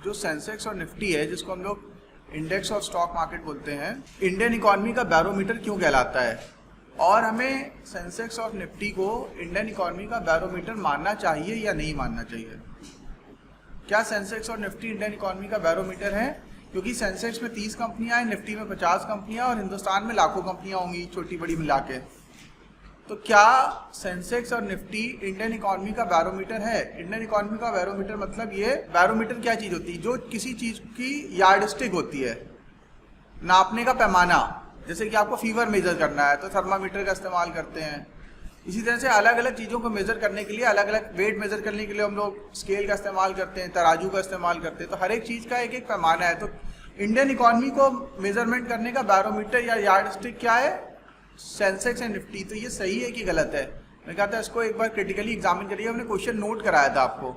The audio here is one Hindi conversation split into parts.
जो सेंसेक्स और निफ्टी है, जिसको हम लोग इंडेक्स और स्टॉक मार्केट बोलते हैं, इंडियन इकोनॉमी का बैरोमीटर क्यों कहलाता है, और हमें सेंसेक्स और निफ्टी को इंडियन इकोनॉमी का बैरोमीटर मानना चाहिए या नहीं मानना चाहिए। क्या सेंसेक्स और निफ्टी इंडियन इकोनॉमी का बैरोमीटर है? क्योंकि सेंसेक्स में 30 कंपनियां हैं, निफ्टी में 50 कंपनियां, और हिंदुस्तान में लाखों कंपनियां होंगी छोटी बड़ी मिला के। तो क्या सेंसेक्स और निफ्टी इंडियन इकोनॉमी का बैरोमीटर है? इंडियन इकोनॉमी का बैरोमीटर मतलब ये, बैरोमीटर क्या चीज होती है? जो किसी चीज की यार्डस्टिक होती है, नापने का पैमाना। जैसे कि आपको फीवर मेजर करना है तो थर्मामीटर का इस्तेमाल करते हैं। इसी तरह से अलग अलग चीज़ों को मेजर करने के लिए, अलग अलग वेट मेजर करने के लिए हम लोग स्केल का इस्तेमाल करते हैं, तराजू का इस्तेमाल करते हैं। तो हर एक चीज़ का एक एक पैमाना है। तो इंडियन इकोनॉमी को मेजरमेंट करने का बैरोमीटर या यार्डस्टिक क्या है? Sensex and Nifty. तो ये सही है कि गलत है? मैं कहता इसको एक बार क्रिटिकली एग्जामिन करिए। हमने क्वेश्चन नोट कराया था, आपको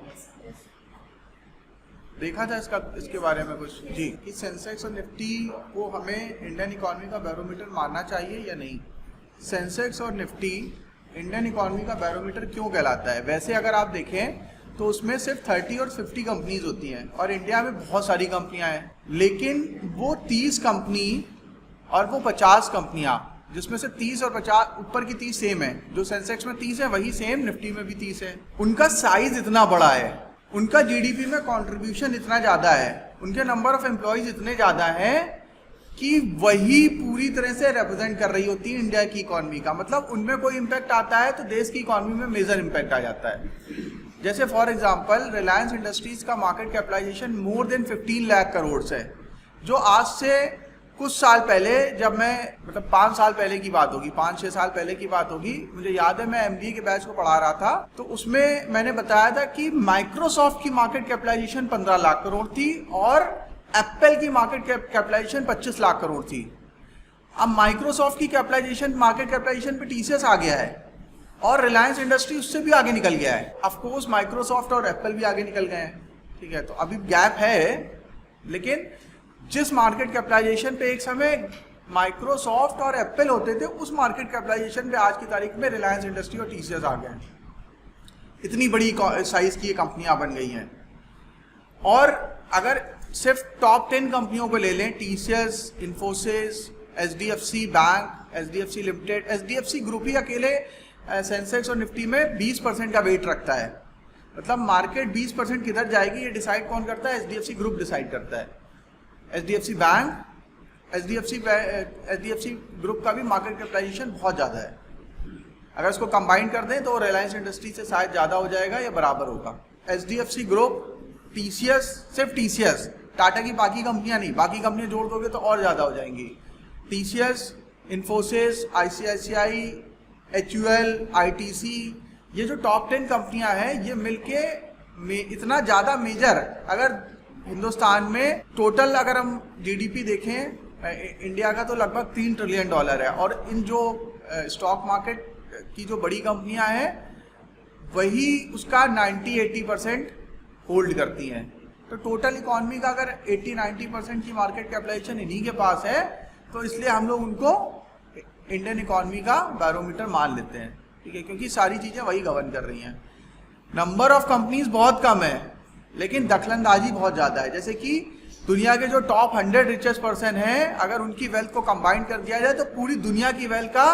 देखा था इसके बारे में कुछ जी, कि सेंसेक्स और निफ्टी को हमें इंडियन इकोनॉमी का बैरोमीटर मानना चाहिए या नहीं। सेंसेक्स और निफ्टी इंडियन इकोनॉमी का बैरोमीटर क्यों कहलाता है? वैसे अगर आप देखें तो उसमें सिर्फ 30 और 50 कंपनीज होती हैं, और इंडिया में बहुत सारी कंपनियां हैं, लेकिन वो 30 कंपनी और वो 50 कंपनियां, जिसमें से 30 और 50 ऊपर की 30 सेम है, जो सेंसेक्स में 30 है वही सेम निफ्टी में भी 30 है। उनका साइज इतना बड़ा है, उनका जीडीपी में कंट्रीब्यूशन इतना ज्यादा है, उनके नंबर ऑफ एम्प्लॉयज इतने ज्यादा हैं कि वही पूरी तरह से रिप्रेजेंट कर रही होती है इंडिया की इकोनॉमी का। मतलब उनमें कोई इम्पैक्ट आता है तो देश की इकोनॉमी में मेजर इम्पैक्ट आ जाता है। जैसे फॉर एग्जांपल रिलायंस इंडस्ट्रीज का market capitalisation more than 15 lakh crore है, जो आज से कुछ साल पहले, जब मैं मतलब 5 साल पहले की बात होगी, 5-6 साल पहले की बात होगी, मुझे याद है मैं एमबीए के बैच को पढ़ा रहा था, तो उसमें मैंने बताया था कि माइक्रोसॉफ्ट की मार्केट कैपिटलाइजेशन 15 लाख करोड़ थी और एप्पल की मार्केट कैपिटलाइजेशन 25 लाख करोड़ थी। अब माइक्रोसॉफ्ट की कैपिटलाइजेशन, मार्केट कैपिटलाइजेशन पे टीसीएस आ गया है, और रिलायंस इंडस्ट्री उससे भी आगे निकल गया है। ऑफ कोर्स माइक्रोसॉफ्ट और एप्पल भी आगे निकल गए हैं, ठीक है, तो अभी गैप है, लेकिन जिस मार्केट कैपिटलाइजेशन पे एक समय माइक्रोसॉफ्ट और एप्पल होते थे, उस मार्केट कैपिटलाइजेशन पे आज की तारीख में रिलायंस इंडस्ट्री और टीसीएस आ गए हैं। इतनी बड़ी साइज की ये कंपनियां बन गई हैं। और अगर सिर्फ टॉप 10 कंपनियों को ले लें, TCS, Infosys, HDFC bank, HDFC limited, HDFC group ही अकेले सेंसेक्स और निफ्टी में 20% का वेट रखता है। मतलब मार्केट 20% किधर जाएगी ये डिसाइड कौन करता है? एचडीएफसी ग्रुप डिसाइड करता है। एचडीएफसी बैंक, एचडीएफसी ग्रुप का भी मार्केट कैपिटलाइजेशन बहुत ज़्यादा है। अगर इसको कंबाइन कर दें तो रिलायंस इंडस्ट्री से शायद ज़्यादा हो जाएगा या बराबर होगा। एचडीएफसी ग्रुप, टीसीएस, सिर्फ टीसीएस, टाटा की बाकी कंपनियां नहीं, बाकी कंपनियां जोड़ दोगे तो और ज़्यादा हो जाएंगी। TCS, Infosys, ICICI, HUL, ITC, ये जो टॉप 10 कंपनियां हैं, ये मिलके इतना ज़्यादा मेजर, अगर हिंदुस्तान में टोटल अगर हम जीडीपी देखें इंडिया का तो लगभग $3 ट्रिलियन है, और इन जो स्टॉक मार्केट की जो बड़ी कंपनियां हैं वही उसका 90-80% होल्ड करती हैं। तो टोटल इकोनॉमी का अगर 80-90% की मार्केट कैपिटलाइजेशन इन्हीं के पास है, तो इसलिए हम लोग उनको इंडियन इकोनॉमी का बैरोमीटर मान लेते हैं, ठीक है, क्योंकि सारी चीज़ें वही गवर्न कर रही हैं। नंबर ऑफ कंपनीज बहुत कम है, लेकिन दखलंदाजी बहुत ज़्यादा है। जैसे कि दुनिया के जो टॉप 100 रिचेस्ट पर्सन हैं, अगर उनकी वेल्थ को कंबाइन कर दिया जाए तो पूरी दुनिया की वेल्थ का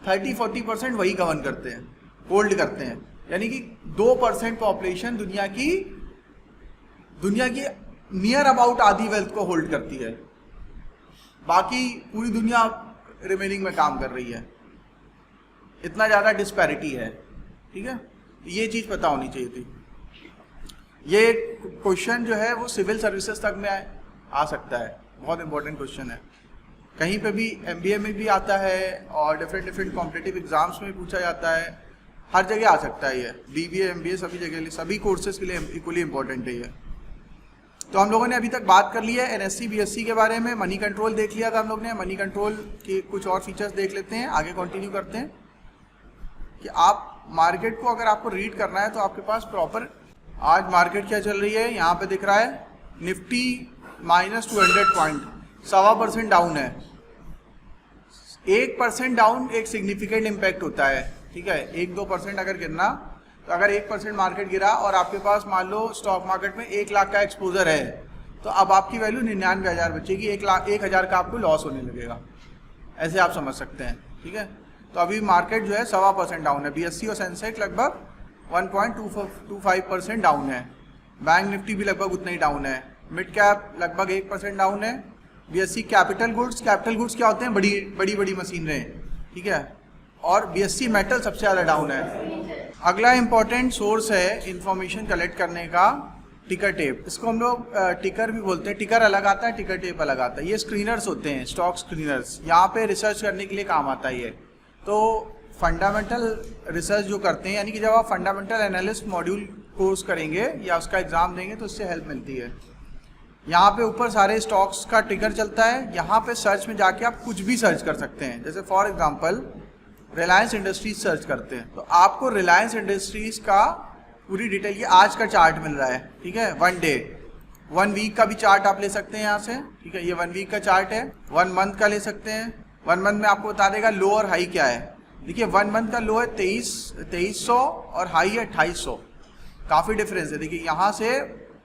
30-40% वही गवर्न करते हैं, होल्ड करते हैं। यानी कि 2% पॉपुलेशन दुनिया की नियर अबाउट आधी वेल्थ को होल्ड करती है, बाकी पूरी दुनिया रिमेनिंग में काम कर रही है। इतना ज़्यादा डिस्पैरिटी है, ठीक है, ये चीज़ पता होनी चाहिए थी। ये क्वेश्चन जो है वो सिविल सर्विसेज तक में आ सकता है, बहुत इंपॉर्टेंट क्वेश्चन है। कहीं पे भी एमबीए में भी आता है और डिफरेंट कॉम्पिटिटिव एग्जाम्स में पूछा जाता है, हर जगह आ सकता है ये। बीबीए, एमबीए सभी जगह, सभी कोर्सेज के लिए इक्वली इंपॉर्टेंट है ये। तो हम लोगों ने अभी तक बात कर ली है एनएससी बीएससी के बारे में, मनी कंट्रोल देख लिया था हम लोग ने। मनी कंट्रोल के कुछ और फीचर्स देख लेते हैं, आगे कंटिन्यू करते हैं। कि आप मार्केट को अगर आपको रीड करना है तो आपके पास प्रॉपर आज मार्केट क्या चल रही है, यहाँ पे दिख रहा है निफ्टी -200 पॉइंट, 1.25% डाउन है। 1% डाउन एक सिग्निफिकेंट इम्पैक्ट होता है, ठीक है। 1-2% अगर गिरना, तो अगर 1% मार्केट गिरा और आपके पास मान लो स्टॉक मार्केट में 1 लाख का एक्सपोजर है, तो अब आपकी वैल्यू 99,000 बचेगी, 1,00,000 का आपको लॉस होने लगेगा। ऐसे आप समझ सकते हैं, ठीक है। तो अभी मार्केट जो है 1.25% डाउन है, BSE और सेंसेक्स लगभग 1.25% डाउन है, बैंक निफ्टी भी लगभग उतना ही डाउन है, मिड कैप लगभग 1% डाउन है, BSE कैपिटल गुड्स क्या होते हैं, बड़ी बड़ी मशीनरें, ठीक है, और BSE मेटल सबसे ज़्यादा डाउन है। अगला इंपॉर्टेंट सोर्स है इंफॉर्मेशन कलेक्ट करने का, टिकर टेप। इसको हम लोग टिकर भी बोलते हैं, टिकर अलग आता है, टिकर टेप अलग आता है। ये स्क्रीनर्स होते हैं, स्टॉक स्क्रीनर्स, यहाँ पे रिसर्च करने के लिए काम आता है ये। तो फंडामेंटल रिसर्च जो करते हैं, यानी कि जब आप फंडामेंटल एनालिस्ट मॉड्यूल कोर्स करेंगे या उसका एग्जाम देंगे तो उससे हेल्प मिलती है। यहाँ पे ऊपर सारे स्टॉक्स का टिकर चलता है, यहाँ पे सर्च में जाके आप कुछ भी सर्च कर सकते हैं। जैसे for example Reliance industries search करते हैं तो आपको रिलायंस इंडस्ट्रीज का पूरी डिटेल, ये आज का चार्ट मिल रहा है, ठीक है, 1 डे, 1 वीक का भी चार्ट आप ले सकते हैं यहाँ से, ठीक है, ये 1 वीक का चार्ट है, 1 मंथ का ले सकते हैं। 1 मंथ में आपको बता देगा लो और हाई क्या है। देखिए 1 मंथ का लो है 2300 और हाई है 2800, काफ़ी डिफरेंस है। देखिए यहाँ से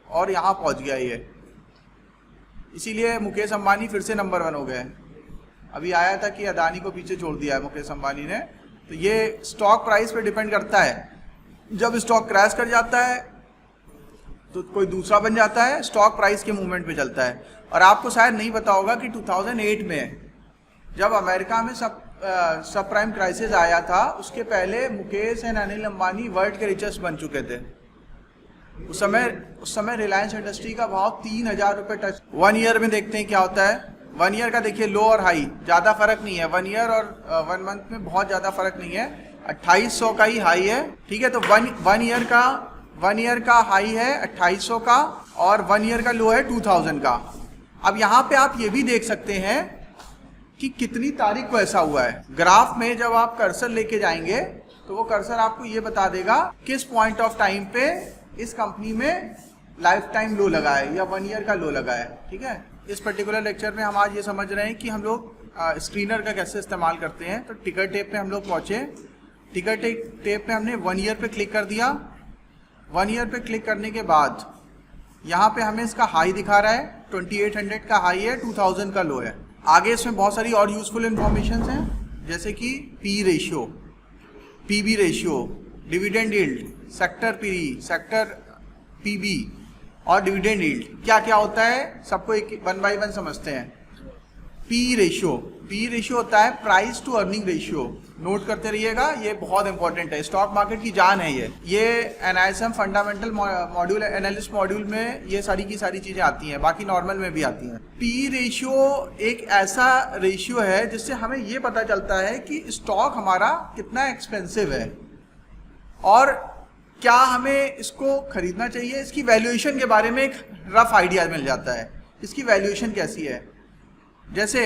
और यहाँ पहुँच गया ये, इसीलिए मुकेश अंबानी फिर से नंबर 1 हो गए। अभी आया था कि अदानी को पीछे छोड़ दिया है मुकेश अंबानी ने। तो ये स्टॉक प्राइस पे डिपेंड करता है, जब स्टॉक क्रैश कर जाता है तो कोई दूसरा बन जाता है, स्टॉक प्राइस के मूवमेंट पे चलता है। और आपको शायद नहीं पता होगा कि 2008 में जब अमेरिका में सब प्राइम क्राइसिस आया था, उसके पहले मुकेश एंड अनिल अंबानी वर्ल्ड के रिचेस्ट बन चुके थे। उस समय रिलायंस इंडस्ट्री का भाव 3,000 रुपये टच। 1 ईयर में देखते हैं क्या होता है। 1 ईयर का देखिए लो और हाई, ज़्यादा फर्क नहीं है। 1 ईयर और 1 मंथ में बहुत ज़्यादा फर्क नहीं है, 2800 का ही हाई है, ठीक है। तो 1 ईयर का हाई है 2800 का और 1 ईयर का लो है 2000 का। अब यहाँ पे आप ये भी देख सकते हैं कि कितनी तारीख को ऐसा हुआ है। ग्राफ में जब आप कर्सर लेके जाएंगे तो वो कर्सर आपको ये बता देगा किस पॉइंट ऑफ टाइम पे इस कंपनी में लाइफ टाइम लो लगा है या 1 ईयर का लो लगा है, ठीक है। इस पर्टिकुलर लेक्चर में हम आज ये समझ रहे हैं कि हम लोग स्क्रीनर का कैसे इस्तेमाल करते हैं। तो टिकर टेप पे हम लोग पहुंचे, टिकर टेप पे हमने 1 ईयर पे क्लिक कर दिया। 1 ईयर पे क्लिक करने के बाद यहाँ पे हमें इसका हाई दिखा रहा है, 2800 का हाई है, 2000 का लो है। आगे इसमें बहुत सारी और यूजफुल इंफॉर्मेशन हैं, जैसे कि P ratio, P B ratio, dividend yield, sector P, sector P B और डिविडेंड यील्ड क्या क्या होता है, सबको एक 1 बाय 1 समझते हैं। पी रेशियो होता है price to earning ratio, note करते रहिएगा, ये बहुत इंपॉर्टेंट है, स्टॉक मार्केट की जान है ये NISM fundamental module, analyst module में ये सारी की सारी चीजें आती हैं, बाकी नॉर्मल में भी आती हैं। पी रेशियो एक ऐसा रेशियो है जिससे हमें ये पता चलता है कि स्टॉक हमारा कितना एक्सपेंसिव है और क्या हमें इसको खरीदना चाहिए। इसकी वैल्यूएशन के बारे में एक रफ आइडिया मिल जाता है, इसकी वैल्यूएशन कैसी है। जैसे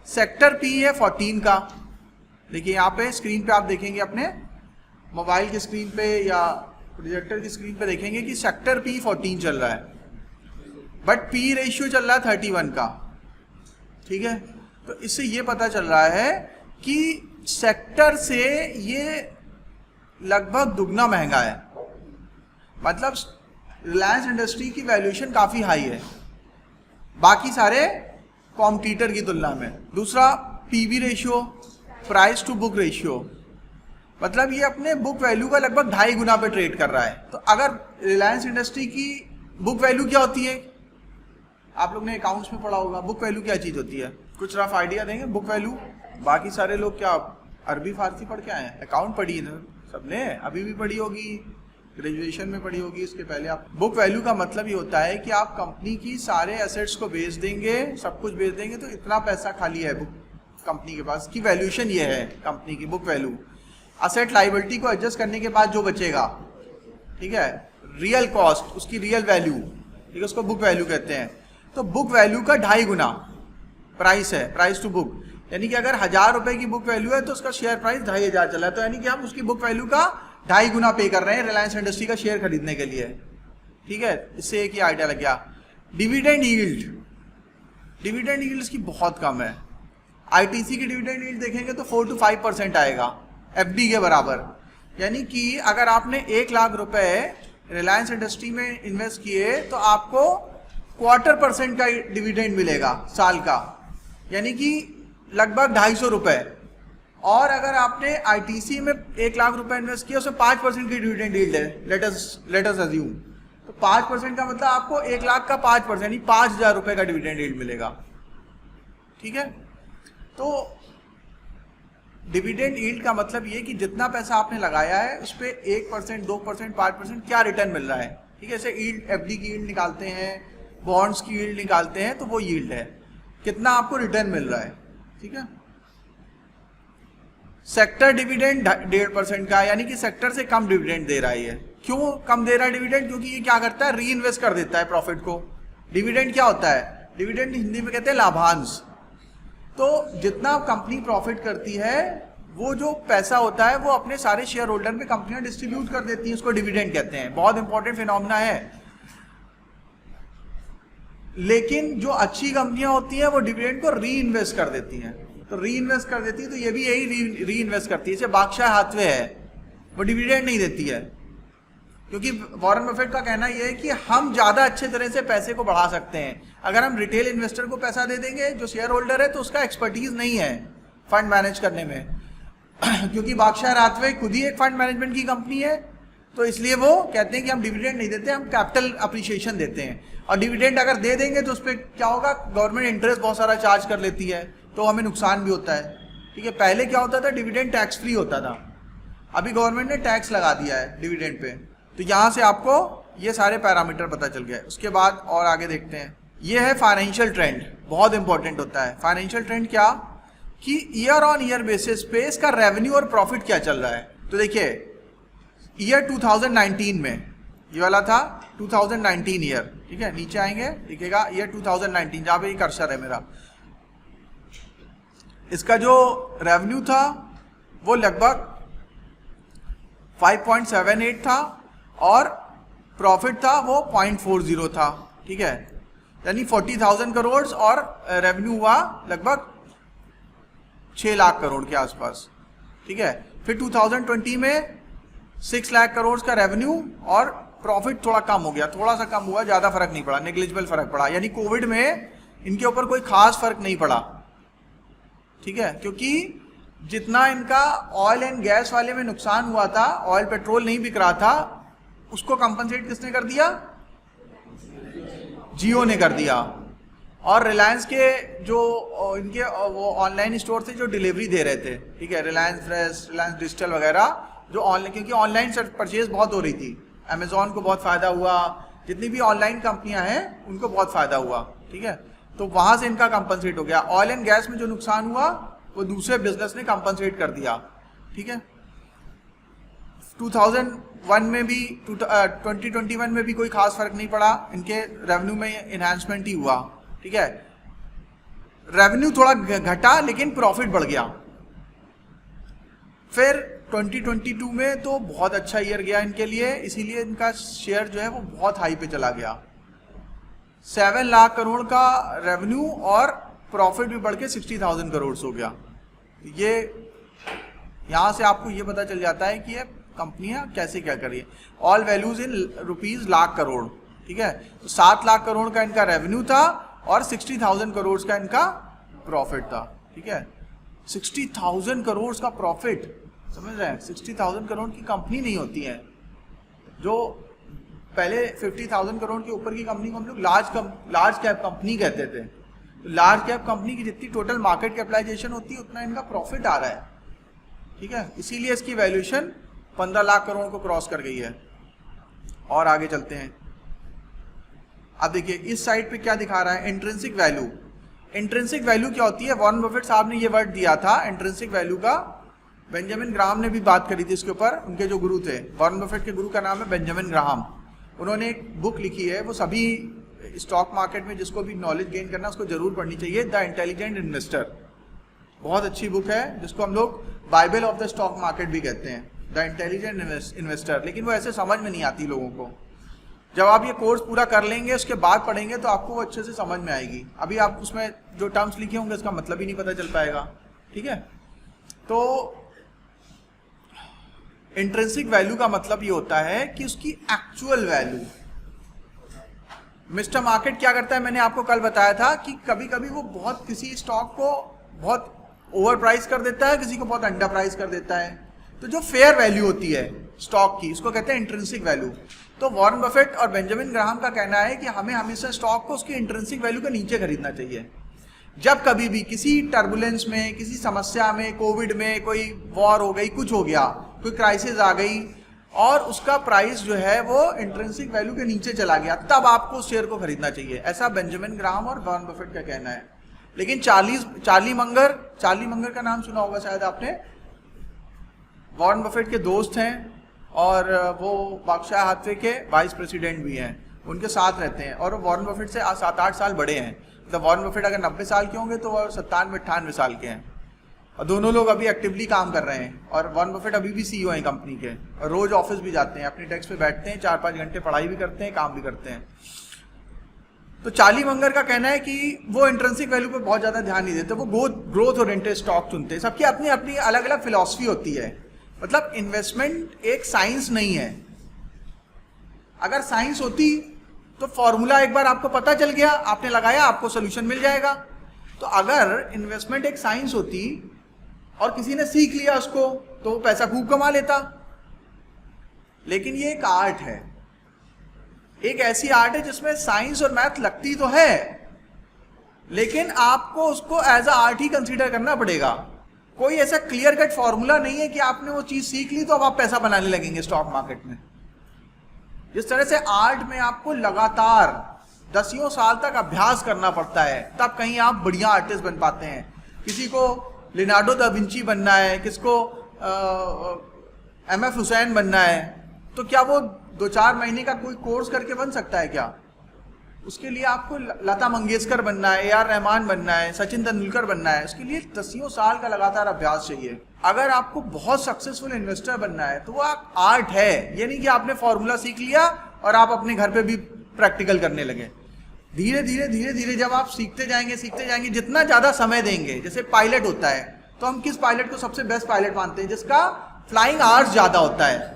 सेक्टर पी है 14 का, देखिए यहाँ पे स्क्रीन पे आप देखेंगे, अपने मोबाइल की स्क्रीन पे या प्रोजेक्टर की स्क्रीन पे देखेंगे कि सेक्टर पी 14 चल रहा है, बट पी रेशियो चल रहा है 31 का, ठीक है। तो इससे ये पता चल रहा है कि सेक्टर से ये लगभग दुगना महंगा है, मतलब रिलायंस इंडस्ट्री की वैल्यूएशन काफ़ी हाई है बाकी सारे कॉम्पिटिटर की तुलना में। दूसरा P B ratio, price to book ratio, मतलब ये अपने बुक वैल्यू का लगभग 2.5 गुना पे ट्रेड कर रहा है। तो अगर रिलायंस इंडस्ट्री की बुक वैल्यू क्या होती है, आप लोग ने अकाउंट्स में पढ़ा होगा, बुक वैल्यू क्या चीज़ होती है, कुछ रफ आइडिया देंगे बुक वैल्यू। बाकी सारे लोग क्या अरबी फारसी पढ़ के आए हैं, अकाउंट पढ़ी है सबने, अभी भी पढ़ी होगी, ग्रेजुएशन में पढ़ी होगी, इसके पहले आप। बुक वैल्यू का मतलब ये होता है कि आप कंपनी की सारे एसेट्स को बेच देंगे, सब कुछ बेच देंगे तो इतना पैसा खाली है बुक कंपनी के पास, की वैल्यूएशन ये है कंपनी की बुक वैल्यू। असेट लाइबिलिटी को एडजस्ट करने के बाद जो बचेगा, ठीक है, रियल कॉस्ट, उसकी रियल वैल्यू, ठीक है, उसको बुक वैल्यू कहते हैं। तो बुक वैल्यू का 2.5 गुना प्राइस है, प्राइस टू बुक, यानी कि अगर 1000 रुपए की बुक वैल्यू है तो उसका शेयर प्राइस 2500 चला है, तो यानी कि हम उसकी बुक वैल्यू का 2.5 गुना पे कर रहे हैं रिलायंस इंडस्ट्री का शेयर खरीदने के लिए, ठीक है। इससे एक ही आइडिया लग गया। डिविडेंड यील्ड इसकी बहुत कम है। आईटीसी की डिविडेंड यील्ड देखेंगे तो 4 to 5% आएगा, एफडी के बराबर। यानी कि अगर आपने 1 लाख रुपए रिलायंस इंडस्ट्री में इन्वेस्ट किए तो आपको 0.25% का डिविडेंड मिलेगा साल का, यानी कि लगभग 250 रुपए। और अगर आपने आईटीसी में 1 लाख रुपए इन्वेस्ट किया, उसमें 5% की डिविडेंड यील्ड है, लेट अस अज्यूम, तो 5% का मतलब आपको 1 लाख का 5% यानी 5,000 रुपए का डिविडेंड यील्ड मिलेगा। ठीक है, तो डिविडेंड यील्ड का मतलब ये कि जितना पैसा आपने लगाया है उस पर 1%, 2%, 5% क्या रिटर्न मिल रहा है। ठीक है, जैसे यील्ड, एफडी की यील्ड निकालते हैं, बॉन्ड्स की यील्ड निकालते हैं, तो वो यील्ड है, कितना आपको रिटर्न मिल रहा है। ठीक है, सेक्टर डिविडेंड 1.5% का, यानी कि सेक्टर से कम डिविडेंड दे रहा है ये। क्यों कम दे रहा है डिविडेंड? क्योंकि ये क्या करता है, री इन्वेस्ट कर देता है प्रॉफिट को। डिविडेंड क्या होता है? डिविडेंड हिंदी में कहते हैं लाभांश। तो जितना कंपनी प्रॉफिट करती है, वो जो पैसा होता है वो अपने सारे शेयर होल्डर में कंपनियां डिस्ट्रीब्यूट कर देती हैं, उसको डिविडेंड कहते हैं। बहुत इंपॉर्टेंट फिनोमिना है। लेकिन जो अच्छी कंपनियां होती हैं वो डिविडेंड को री इन्वेस्ट कर देती हैं। तो री इन्वेस्ट कर देती है, तो ये भी यही री इन्वेस्ट करती है। जैसे बादशाह हाथवे है, वो डिविडेंड नहीं देती है, क्योंकि वॉरेन बफेट का कहना यह है कि हम ज्यादा अच्छे तरह से पैसे को बढ़ा सकते हैं। अगर हम रिटेल इन्वेस्टर को पैसा दे देंगे जो शेयर होल्डर है, तो उसका एक्सपर्टीज नहीं है फंड मैनेज करने में क्योंकि बादशाह हाथवे खुद ही एक फंड मैनेजमेंट की कंपनी है, तो इसलिए वो कहते हैं कि हम डिविडेंड नहीं देते, हम कैपिटल अप्रिशिएशन देते हैं। और डिविडेंड अगर दे देंगे तो उस पर क्या होगा, गवर्नमेंट इंटरेस्ट बहुत सारा चार्ज कर लेती है, तो हमें नुकसान भी होता है। ठीक है, पहले क्या होता था, डिविडेंड टैक्स फ्री होता था, अभी गवर्नमेंट ने टैक्स लगा दिया है डिविडेंड पे। तो यहां से आपको ये सारे पैरामीटर पता चल गया। उसके बाद और आगे देखते हैं, ये है फाइनेंशियल ट्रेंड, बहुत इंपॉर्टेंट होता है। फाइनेंशियल ट्रेंड क्या, कि ईयर ऑन ईयर बेसिस पे इसका रेवेन्यू और प्रॉफिट क्या चल रहा है। तो देखिए ईयर 2019 में ये वाला था 2019 ईयर। ठीक है, नीचे आएंगे देखिएगा ईयर 2019, जहां पे ये कर्सर है मेरा, इसका जो रेवेन्यू था वो लगभग 5.78 था और प्रॉफिट था वो 0.40 था। ठीक है, यानी 40,000 करोड़ और रेवेन्यू हुआ लगभग 6 लाख करोड़ के आसपास। ठीक है, फिर 2020 में 6 लाख करोड़ का रेवेन्यू और प्रॉफिट थोड़ा कम हो गया, थोड़ा सा कम हुआ, ज्यादा फर्क नहीं पड़ा, नेग्लिजिबल फर्क पड़ा, यानी कोविड में इनके ऊपर कोई खास फर्क नहीं पड़ा। ठीक है, क्योंकि जितना इनका ऑयल एंड गैस वाले में नुकसान हुआ था, ऑयल पेट्रोल नहीं बिक रहा था, उसको कंपनसेट किसने कर दिया, जियो ने कर दिया। और रिलायंस के जो इनके वो ऑनलाइन स्टोर थे जो डिलीवरी दे रहे थे, ठीक है, रिलायंस फ्रेश, रिलायंस डिजिटल वगैरह, जो ऑनलाइन, क्योंकि ऑनलाइन परचेज बहुत हो रही थी, अमेजोन को बहुत फायदा हुआ, जितनी भी ऑनलाइन कंपनियां हैं उनको बहुत फायदा हुआ। ठीक है, तो वहां से इनका कंपनसेट हो गया। ऑयल एंड गैस में जो नुकसान हुआ वो दूसरे बिजनेस ने कंपनसेट कर दिया। ठीक है, 2001 में भी 2021 में भी कोई खास फर्क नहीं पड़ा, इनके रेवेन्यू में एनहांसमेंट ही हुआ। ठीक है, रेवेन्यू थोड़ा घटा लेकिन प्रॉफिट बढ़ गया। फिर 2022 में तो बहुत अच्छा ईयर गया इनके लिए, इसीलिए इनका शेयर जो है वो बहुत हाई पे चला गया। 7 लाख करोड़ का रेवेन्यू और प्रॉफिट भी बढ़ के 60,000 करोड़ हो गया। ये यहां से आपको ये पता चल जाता है कि ये कंपनियां कैसे क्या कर रही है। All values in rupees lakh crore. ठीक है, तो 7 लाख करोड़ का इनका रेवेन्यू था और 60,000 करोड़ का इनका प्रॉफिट था। ठीक है, 60,000 करोड़ का प्रॉफिट, समझ रहे हैं, 60,000 करोड़ की कंपनी नहीं होती है। जो पहले 50,000 करोड़ के ऊपर की कंपनी को हम लोग लार्ज कैप कंपनी कहते थे। तो लार्ज कैप कंपनी की जितनी टोटल मार्केट कैपिटलाइजेशन होती है उतना इनका प्रॉफिट आ रहा है। ठीक है, इसीलिए इसकी वैल्यूएशन 15 लाख करोड़ को क्रॉस कर गई है। और आगे चलते हैं, अब देखिए इस साइड पे क्या दिखा रहा है, इंट्रिंसिक वैल्यू। इंट्रिंसिक वैल्यू क्या होती है, वॉरेन बफेट साहब ने ये वर्ड दिया था इंट्रिंसिक वैल्यू का, बेंजामिन ग्राहम ने भी बात करी थी इसके ऊपर, उनके जो गुरु थे, वॉरेन बफेट के गुरु का नाम है बेंजामिन ग्राहम। उन्होंने एक बुक लिखी है, वो सभी स्टॉक मार्केट में जिसको भी नॉलेज गेन करना उसको जरूर पढ़नी चाहिए, द इंटेलिजेंट इन्वेस्टर। बहुत अच्छी बुक है जिसको हम लोग Bible of the stock market भी कहते हैं, द इंटेलिजेंट इन्वेस्टर। लेकिन वो ऐसे समझ में नहीं आती लोगों को। जब आप ये कोर्स पूरा कर लेंगे उसके बाद पढ़ेंगे तो आपको वो अच्छे से समझ में आएगी। अभी आप उसमें जो टर्म्स लिखे होंगे उसका मतलब ही नहीं पता चल पाएगा। ठीक है, तो इंट्रिंसिक वैल्यू का मतलब ये होता है कि उसकी एक्चुअल वैल्यू, मिस्टर मार्केट क्या करता है, मैंने आपको कल बताया था कि कभी कभी वो बहुत किसी स्टॉक को बहुत ओवर प्राइस कर देता है, किसी को बहुत अंडर प्राइस कर देता है। तो जो फेयर वैल्यू होती है स्टॉक की, उसको कहते हैं इंट्रिंसिक वैल्यू। तो वॉरेन बफेट और बेंजामिन ग्राहम का कहना है कि हमें हमेशा स्टॉक को उसकी इंट्रिंसिक वैल्यू के नीचे खरीदना चाहिए। जब कभी भी किसी टर्बुलेंस में, किसी समस्या में, कोविड में कोई वॉर हो गई, कुछ हो गया, कोई क्राइसिस आ गई और उसका प्राइस जो है वो इंट्रिंसिक वैल्यू के नीचे चला गया, तब आपको उस शेयर को खरीदना चाहिए। ऐसा बेंजामिन ग्राहम और वॉरेन बफेट का कहना है। लेकिन चार्ली मंगर का नाम सुना होगा शायद आपने, वॉरेन बफेट के दोस्त हैं और वो बर्कशायर हाथवे के वाइस प्रेसिडेंट भी हैं, उनके साथ रहते हैं और वो वॉरेन बफेट से 7-8 साल बड़े हैं। मतलब वॉरेन बफेट अगर 90 साल के होंगे तो वो 97-98 साल के हैं और दोनों लोग अभी एक्टिवली काम कर रहे हैं। और वॉरेन बफेट अभी भी CEO हैं कंपनी के और रोज ऑफिस भी जाते हैं, अपनी डेस्क पे बैठते हैं, 4-5 घंटे पढ़ाई भी करते हैं, काम भी करते हैं। तो चार्ली मंगर का कहना है कि वो इंट्रिंसिक वैल्यू पे बहुत ज्यादा ध्यान नहीं देते, वो ग्रोथ ओरिएंटेड स्टॉक चुनते हैं। सबकी अपनी अपनी अलग अलग फिलॉसफी होती है। मतलब इन्वेस्टमेंट एक साइंस नहीं है। अगर साइंस होती तो फॉर्मूला एक बार आपको पता चल गया, आपने लगाया, आपको सोल्यूशन मिल जाएगा। तो अगर इन्वेस्टमेंट एक साइंस होती और किसी ने सीख लिया उसको, तो वो पैसा खूब कमा लेता। लेकिन ये एक आर्ट है, एक ऐसी आर्ट है जिसमें साइंस और मैथ लगती तो है, लेकिन आपको उसको एज अ आर्ट ही कंसीडर करना पड़ेगा। कोई ऐसा क्लियर कट फॉर्मूला नहीं है कि आपने वो चीज सीख ली तो अब आप पैसा बनाने लगेंगे स्टॉक मार्केट में। जिस तरह से आर्ट में आपको लगातार 10 साल तक अभ्यास करना पड़ता है, तब कहीं आप बढ़िया आर्टिस्ट बन पाते हैं। किसी को लियोनार्डो दा विंची बनना है, किसको MF हुसैन बनना है, तो क्या वो 2-4 महीने का कोई कोर्स करके बन सकता है क्या? उसके लिए आपको लता मंगेशकर बनना है, AR रहमान बनना है, सचिन तेंदुलकर बनना है, उसके लिए 10 साल का लगातार अभ्यास चाहिए। अगर आपको बहुत सक्सेसफुल इन्वेस्टर बनना है तो वो आर्ट है, ये नहीं कि आपने फॉर्मूला सीख लिया और आप अपने घर पे भी प्रैक्टिकल करने लगे। धीरे धीरे जब आप सीखते जाएंगे, जितना ज्यादा समय देंगे, जैसे पायलट होता है, तो हम किस पायलट को सबसे बेस्ट पायलट मानते हैं? जिसका फ्लाइंग आवर्स ज्यादा होता है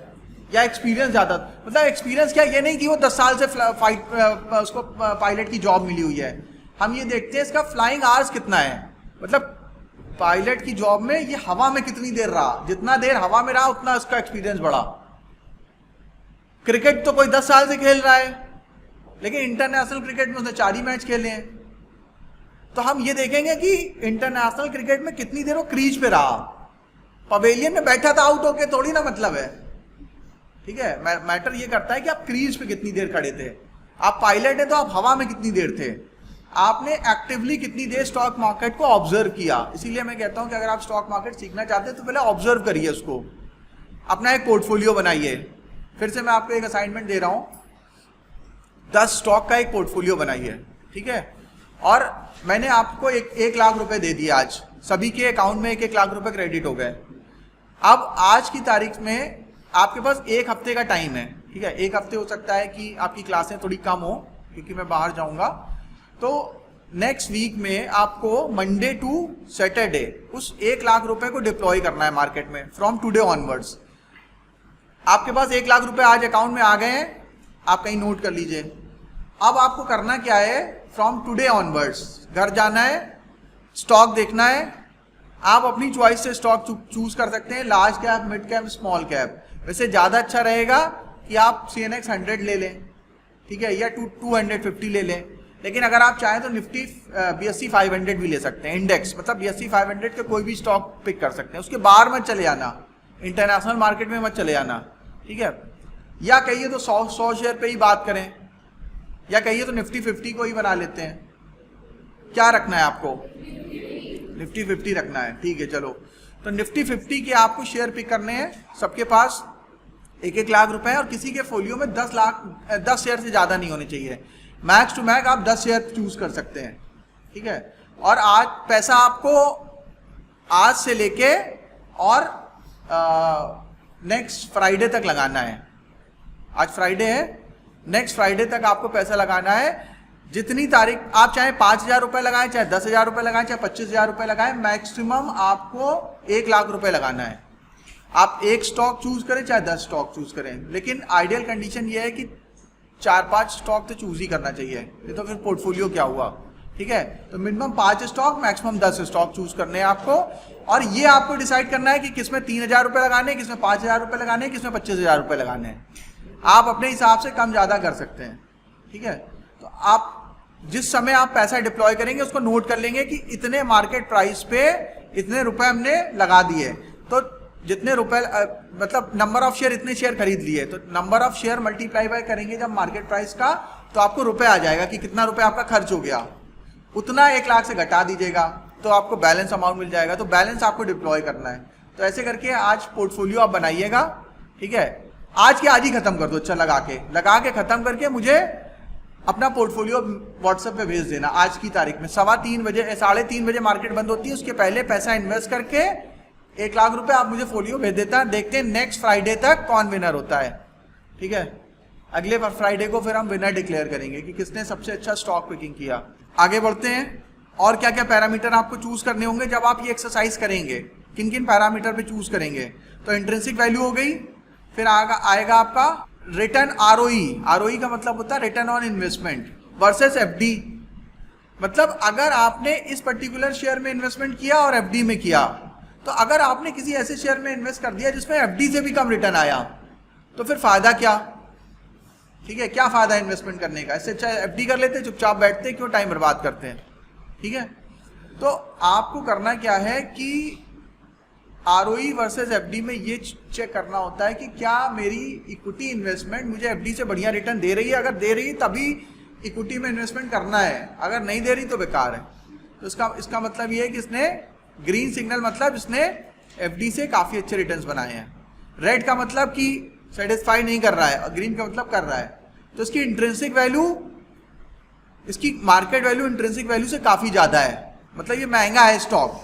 या एक्सपीरियंस ज्यादा। मतलब एक्सपीरियंस क्या, ये नहीं कि वो 10 साल से उसको पायलट की जॉब मिली हुई है। हम ये देखते हैं इसका फ्लाइंग आवर्स कितना है। मतलब पायलट की जॉब में ये हवा में कितनी देर रहा, जितना देर हवा में रहा उतना उसका एक्सपीरियंस बढ़ा। क्रिकेट तो कोई 10 साल से खेल रहा है, लेकिन इंटरनेशनल क्रिकेट में उसने 4 ही मैच खेले हैं। तो हम ये देखेंगे कि इंटरनेशनल क्रिकेट में कितनी देर वो क्रीज पे रहा। पवेलियन में बैठा था आउट होके थोड़ी ना मतलब है, ठीक है। मैटर ये करता है कि आप क्रीज पे कितनी देर खड़े थे। आप पायलट है तो आप हवा में कितनी देर थे, आपने एक्टिवली कितनी देर स्टॉक मार्केट को ऑब्जर्व किया। इसीलिए मैं कहता हूं कि अगर आप स्टॉक मार्केट सीखना चाहते हैं तो पहले ऑब्जर्व करिए उसको, अपना एक पोर्टफोलियो बनाइए। फिर से मैं आपको एक असाइनमेंट दे रहा हूं, 10 स्टॉक का एक पोर्टफोलियो बनाइए, ठीक है। और मैंने आपको 1 लाख रुपए दे दिए, आज सभी के अकाउंट में 1-1 लाख रुपए क्रेडिट हो गए। अब आज की तारीख में आपके पास 1 हफ्ते का टाइम है, ठीक है। 1 हफ्ते हो सकता है कि आपकी क्लासें थोड़ी कम हो क्योंकि मैं बाहर जाऊंगा, तो नेक्स्ट वीक में आपको मंडे टू सैटरडे उस 1 लाख रुपए को डिप्लॉय करना है मार्केट में, फ्रॉम टुडे ऑनवर्ड्स। आपके पास 1 लाख रुपए आज अकाउंट में आ गए हैं, आप कहीं नोट कर लीजिए। अब आपको करना क्या है, फ्रॉम टुडे ऑनवर्ड्स घर जाना है, स्टॉक देखना है। आप अपनी चॉइस से स्टॉक चूज कर सकते हैं, large cap, mid cap, small cap. वैसे ज्यादा अच्छा रहेगा कि आप CNX 100 ले लें, ठीक है, या 250 ले लें। लेकिन अगर आप चाहें तो निफ्टी BSE 500 भी ले सकते हैं, इंडेक्स। मतलब BSE 500 के कोई भी स्टॉक पिक कर सकते हैं, उसके बाहर मत चले आना, इंटरनेशनल मार्केट में मत चले आना, ठीक है। या कहिए तो 100 शेयर पे ही बात करें, या कहिए तो निफ्टी 50 को ही बना लेते हैं। क्या रखना है आपको? निफ्टी 50 रखना है, ठीक है। चलो, तो निफ्टी 50 के आपको शेयर पिक करने हैं। सबके पास 1-1 लाख रुपए है और किसी के फोलियो में 10 शेयर से ज्यादा नहीं होने चाहिए। मैक्स टू मैक्स आप 10 शेयर चूज कर सकते हैं, ठीक है। और आज पैसा आपको आज से लेके और नेक्स्ट फ्राइडे तक लगाना है। आज फ्राइडे है, नेक्स्ट फ्राइडे तक आपको पैसा लगाना है। जितनी तारीख आप चाहे 5,000 रुपए लगाएं, चाहे 10,000 रुपए लगाएं, चाहे 25,000 रुपए लगाएं, मैक्सिमम आपको 1 लाख रुपए लगाना है। आप 1 स्टॉक चूज करें चाहे 10 स्टॉक चूज करें, लेकिन आइडियल कंडीशन ये है कि 4-5 स्टॉक तो चूज ही करना चाहिए, ये तो फिर पोर्टफोलियो क्या हुआ। ठीक है, तो minimum 5 stock, maximum 10 stock choose करने हैं आपको, और ये आपको डिसाइड करना है कि किसमें 3,000 रुपए लगाने हैं, किसमें 5,000 रुपए लगाने हैं, किसमें 25,000 रुपए लगाने हैं। आप अपने हिसाब से कम ज्यादा कर सकते हैं। ठीक है, तो आप जिस समय आप पैसा डिप्लॉय करेंगे उसको नोट कर लेंगे कि इतने मार्केट प्राइस पे इतने रुपए हमने लगा दिए, तो जितने रुपए मतलब नंबर ऑफ शेयर, इतने शेयर खरीद लिए, तो number of share multiply by करेंगे जब मार्केट प्राइस का, तो आपको रुपए आ जाएगा कि कितना रुपए आपका खर्च हो गया, उतना 1 लाख से घटा दीजिएगा तो आपको बैलेंस अमाउंट मिल जाएगा। तो बैलेंस आपको डिप्लॉय करना है। तो ऐसे करके आज पोर्टफोलियो आप बनाइएगा। ठीक है, आज के आज ही खत्म कर दो, अच्छा लगा के खत्म करके मुझे अपना पोर्टफोलियो व्हाट्सएप पे भेज देना आज की तारीख में 3:15 बजे, 3:30 बजे मार्केट बंद होती है, उसके पहले पैसा इन्वेस्ट करके 1 लाख रुपए आप मुझे फोलियो भेज देता। देखते हैं नेक्स्ट फ्राइडे तक कौन विनर होता है। ठीक है, अगले फ्राइडे को फिर हम विनर डिक्लेयर करेंगे कि किसने सबसे अच्छा स्टॉक पिकिंग किया। आगे बढ़ते हैं, और क्या क्या पैरामीटर आपको चूज करने होंगे जब आप ये एक्सरसाइज करेंगे, किन किन पैरामीटर पे चूज करेंगे। तो इंट्रिंसिक वैल्यू हो गई, फिर आएगा आपका रिटर्न आरओई का मतलब होता है return on investment versus FD. मतलब अगर आपने इस पर्टिकुलर शेयर में इन्वेस्टमेंट किया और एफडी में किया, तो अगर आपने किसी ऐसे शेयर में इन्वेस्ट कर दिया जिसमें एफडी से भी कम रिटर्न आया, तो फिर फायदा क्या। ठीक है, क्या फायदा इन्वेस्टमेंट करने का, इससे अच्छा एफडी कर लेते, चुपचाप बैठते, क्यों टाइम बर्बाद करते हैं। ठीक है, तो आपको करना क्या है कि आरओई वर्सेस एफडी में ये चेक करना होता है कि क्या मेरी इक्विटी इन्वेस्टमेंट मुझे एफडी से बढ़िया रिटर्न दे रही है। अगर दे रही है तभी इक्विटी में इन्वेस्टमेंट करना है, अगर नहीं दे रही तो बेकार है। तो इसका मतलब ये है कि इसने ग्रीन सिग्नल मतलब इसने एफडी से काफी अच्छे रिटर्न्स बनाए हैं। रेड का मतलब कि सेटिस्फाई नहीं कर रहा है, और ग्रीन का मतलब कर रहा है। तो इसकी इंट्रिंसिक वैल्यू, इसकी मार्केट वैल्यू इंट्रिंसिक वैल्यू से काफी ज्यादा है, मतलब ये महंगा है स्टॉक,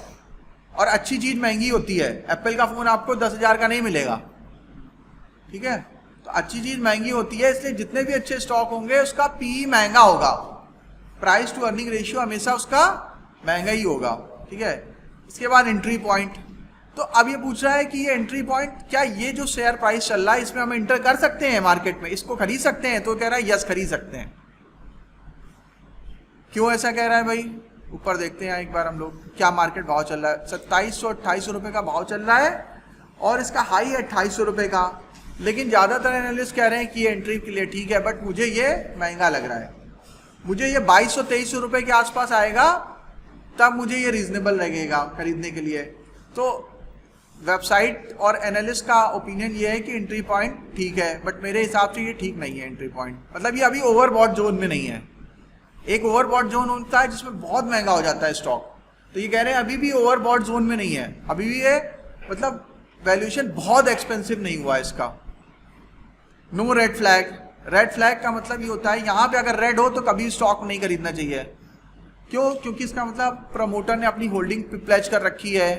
और अच्छी चीज महंगी होती है। एप्पल का फोन आपको 10,000 का नहीं मिलेगा। ठीक है, तो अच्छी चीज महंगी होती है, इसलिए जितने भी अच्छे स्टॉक होंगे उसका पी महंगा होगा, प्राइस टू अर्निंग रेशियो हमेशा उसका महंगा ही होगा। ठीक है, इसके बाद एंट्री पॉइंट। तो अब ये पूछ रहा है कि ये एंट्री पॉइंट, क्या ये जो शेयर प्राइस चल रहा है इसमें हम एंटर कर सकते हैं मार्केट में, इसको खरीद सकते हैं। तो कह रहा है यस खरीद सकते हैं। क्यों ऐसा कह रहा है भाई, ऊपर देखते हैं एक बार हम लोग क्या मार्केट भाव चल रहा है। 2700-2800 रुपए का भाव चल रहा है, और इसका हाई है 2800 रुपए का। लेकिन ज्यादातर एनालिस्ट कह रहे हैं कि ये एंट्री के लिए ठीक है, बट मुझे ये महंगा लग रहा है, मुझे ये 2200-2300 रुपए के आसपास आएगा तब मुझे ये रीजनेबल लगेगा खरीदने के लिए। तो वेबसाइट और एनालिस्ट का ओपिनियन ये है कि एंट्री पॉइंट ठीक है, बट मेरे हिसाब से ये ठीक नहीं है एंट्री पॉइंट। मतलब ये अभी ओवरबॉट जोन में नहीं है। एक ओवरबॉट जोन होता है जिसमें बहुत महंगा हो जाता है स्टॉक, तो ये कह रहे हैं अभी भी ओवरबॉट जोन में नहीं है, अभी भी ये मतलब वैल्यूएशन बहुत एक्सपेंसिव नहीं हुआ है इसका। No red flag. Red flag का मतलब ये होता है यहां पे अगर रेड हो तो कभी स्टॉक नहीं खरीदना चाहिए। क्यों? क्योंकि इसका मतलब प्रमोटर ने अपनी होल्डिंग प्लेज कर रखी है।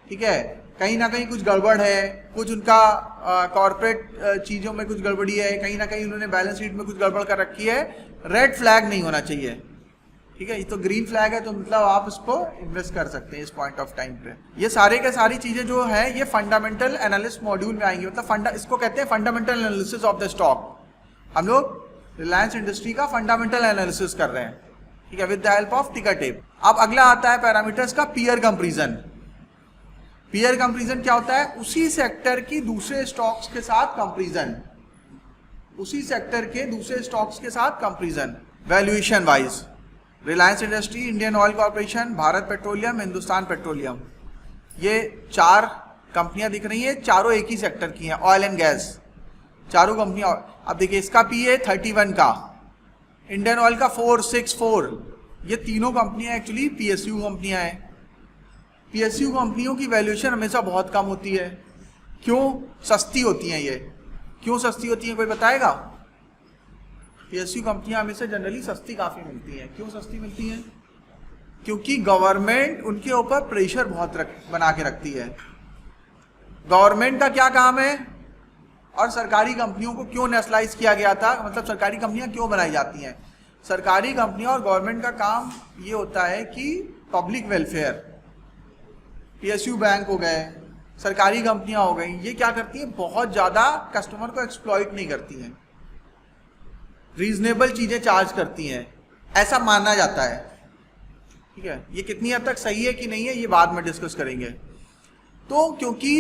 ठीक है, कहीं ना कहीं कुछ गड़बड़ है, कुछ उनका कॉर्पोरेट चीजों में कुछ गड़बड़ी है, कहीं ना कहीं उन्होंने बैलेंस शीट में कुछ गड़बड़ कर रखी है। रेड फ्लैग नहीं होना चाहिए। ठीक है, ये तो ग्रीन फ्लैग है, तो मतलब आप इसको इन्वेस्ट कर सकते हैं इस पॉइंट ऑफ टाइम पे। ये सारे के सारी चीजें जो है ये फंडामेंटल एनालिस्ट मॉड्यूल में आएंगी। मतलब इसको कहते हैं fundamental analysis of the stock. हम लोग रिलायंस इंडस्ट्री का फंडामेंटल एनालिसिस कर रहे हैं। ठीक है, विद द हेल्प ऑफ टिकर टेप। अब अगला आता है पैरामीटर्स का पीयर कंपैरिजन। पीयर कंपैरिजन क्या होता है? उसी सेक्टर की दूसरे स्टॉक्स के साथ कंपैरिजन, उसी सेक्टर के दूसरे स्टॉक्स के साथ comparison valuation wise. Reliance industry, Indian oil corporation, Bharat petroleum, Hindustan petroleum, ये 4 कंपनियां दिख रही हैं, चारों एक ही सेक्टर की हैं, ऑयल एंड गैस, चारों कंपनियां। अब देखिए इसका पी है 31 का, इंडियन ऑयल का 464। ये तीनों कंपनियां एक्चुअली पीएसयू कंपनियां हैं। पीएसयू कंपनियों की वैल्यूएशन हमेशा बहुत कम होती है। क्यों? सस्ती होती हैं ये। क्यों सस्ती होती हैं, कोई बताएगा? पीएसयू कंपनियां हमेशा जनरली सस्ती काफी मिलती हैं। क्यों सस्ती मिलती हैं? क्योंकि गवर्नमेंट उनके ऊपर प्रेशर बहुत बना के रखती है। गवर्नमेंट का क्या काम है, और सरकारी कंपनियों को क्यों नेशनलाइज किया गया था, मतलब सरकारी कंपनियां क्यों बनाई जाती हैं? सरकारी कंपनियां और गवर्नमेंट का काम ये होता है कि पब्लिक वेलफेयर, पीएसयू बैंक हो गए, सरकारी कंपनियां हो गई, ये क्या करती हैं, बहुत ज्यादा कस्टमर को एक्सप्लॉइट नहीं करती हैं। रीजनेबल चीजें चार्ज करती हैं, ऐसा माना जाता है। ठीक है, ये कितनी हद तक सही है कि नहीं है ये बाद में डिस्कस करेंगे। तो क्योंकि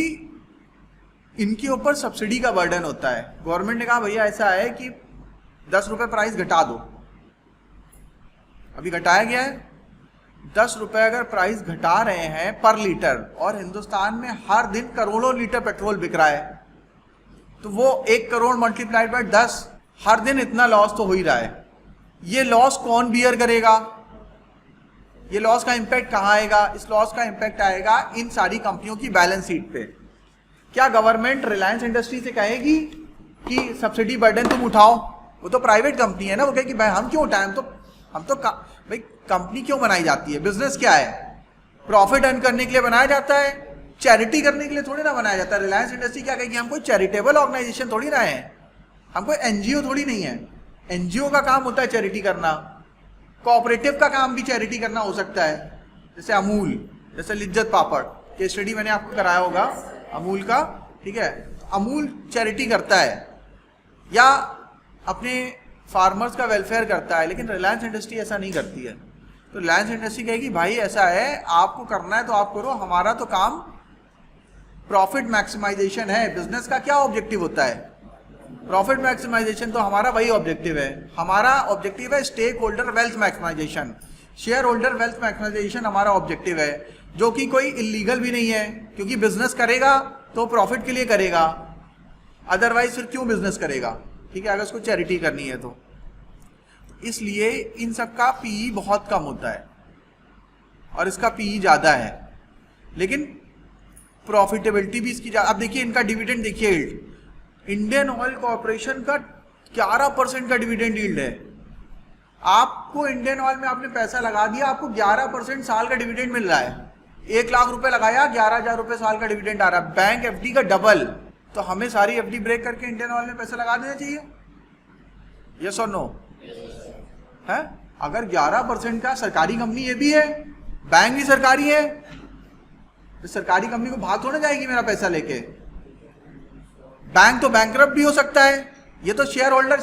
इनके ऊपर सब्सिडी का बर्डन होता है, गवर्नमेंट ने कहा भैया ऐसा है कि 10 रुपए प्राइस घटा दो, अभी घटाया गया है 10 रुपए अगर प्राइस घटा रहे हैं पर लीटर, और हिंदुस्तान में हर दिन करोड़ों लीटर पेट्रोल बिक रहा है, तो वो 1 करोड़ मल्टीप्लाइड बाय 10, हर दिन इतना लॉस तो हो ही रहा है। ये लॉस कौन बियर करेगा? ये लॉस का इंपैक्ट कहाँ आएगा? इस लॉस का इंपैक्ट आएगा इन सारी कंपनियों की बैलेंस शीट पे। क्या गवर्नमेंट रिलायंस इंडस्ट्री से कहेगी कि सब्सिडी बर्डन तुम उठाओ? वो तो प्राइवेट कंपनी है ना, वो कहेगी भाई हम क्यों उठाएं, हम तो भाई कंपनी क्यों बनाई जाती है? बिजनेस क्या है? प्रॉफिट अर्न करने के लिए बनाया जाता है, चैरिटी करने के लिए थोड़ी ना बनाया जाता है। रिलायंस इंडस्ट्री क्या कहेगी, हम कोई चैरिटेबल ऑर्गेनाइजेशन थोड़ी ना है, हम कोई एनजीओ थोड़ी नहीं है। एनजीओ का काम होता है चैरिटी करना, कोऑपरेटिव का काम भी चैरिटी करना हो सकता है, जैसे अमूल, जैसे लिज्जत पापड़ के स्टडी मैंने आपको कराया होगा अमूल का। ठीक है, अमूल चैरिटी करता है या अपने फार्मर्स का वेलफेयर करता है, लेकिन रिलायंस इंडस्ट्री ऐसा नहीं करती है। तो रिलायंस इंडस्ट्री कहेगी भाई ऐसा है, आपको करना है तो आप करो, हमारा तो काम प्रॉफिट मैक्सिमाइजेशन है। बिजनेस का क्या ऑब्जेक्टिव होता है? प्रॉफिट मैक्सिमाइजेशन, तो हमारा वही ऑब्जेक्टिव है। हमारा ऑब्जेक्टिव है stakeholder wealth maximisation, shareholder wealth maximisation हमारा ऑब्जेक्टिव है, जो कि कोई इलीगल भी नहीं है, क्योंकि बिजनेस करेगा तो प्रॉफिट के लिए करेगा, अदरवाइज फिर क्यों बिजनेस करेगा? ठीक है, अगर उसको चैरिटी करनी है तो इसलिए इन सब का पीई बहुत कम होता है और इसका पीई ज्यादा है, लेकिन प्रॉफिटेबिलिटी भी इसकी ज्यादा। अब देखिए इनका डिविडेंड देखिए, यील्ड इंडियन ऑयल कॉर्पोरेशन का 11% का डिविडेंड यील्ड है। आपको इंडियन ऑयल में आपने पैसा लगा दिया, आपको 11% साल का डिविडेंड मिल रहा है। 1 लाख रुपए लगाया, 11,000 रुपए साल का डिविडेंड आ रहा है, बैंक एफडी का डबल। तो हमें सारी एफडी ब्रेक करके इंडियन ऑयल में पैसा लगा देना चाहिए, यस और नो? है, अगर 11% का सरकारी कंपनी ये भी है, बैंक भी सरकारी है, तो सरकारी कंपनी को भाग थोड़ा जाएगी मेरा पैसा लेके। बैंक तो बैंकरप्ट भी हो सकता है। ये तो share holder